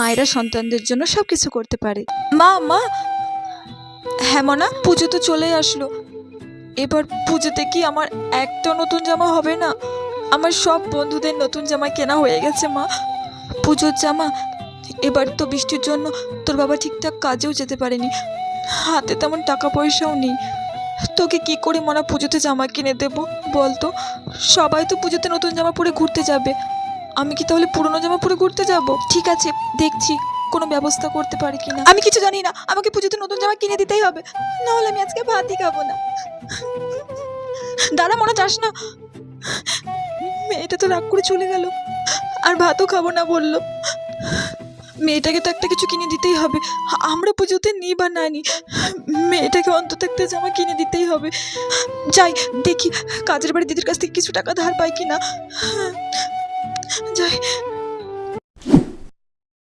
মায়েরা সন্তানদের জন্য সবকিছু করতে পারে। মা মা হ্যাঁ মনা, পুজো তো চলে আসলো। এবার পুজোতে কি আমার একটা নতুন জামা হবে না? আমার সব বন্ধুদের নতুন জামা কেনা হয়ে গেছে মা। পুজোর জামা। এবার তো বৃষ্টির জন্য তোর বাবা ঠিকঠাক কাজেও যেতে পারেনি, হাতে তেমন টাকা পয়সাও নেই। তোকে কি করে মনা পুজোতে জামা কিনে দেবো বলতো? সবাই তো পুজোতে নতুন জামা পরে ঘুরতে যাবে, আমি কি তাহলে পুরনো জামা পরে ঘুরতে যাব? ঠিক আছে, দেখছি কোনো ব্যবস্থা করতে পারি কিনা। আমি কিছু জানি না, আমাকে পুজোতে নতুন জামা কিনে দিতেই হবে, নাহলে আমি আজকে ভাতই খাবো না। দাদা মনে চাস না, মেয়েটা তো রাগ করে চলে গেল, আর ভাতও খাবো না বললো। মেয়েটাকে তো একটা কিছু কিনে দিতেই হবে, আমরা পুজোতে নিই বা না নিই, মেয়েটাকে অন্তত একটা জামা কিনে দিতেই হবে। যাই দেখি কাজের বাড়ি দিদির কাছ থেকে কিছু টাকা ধার পাই কিনা। যাই।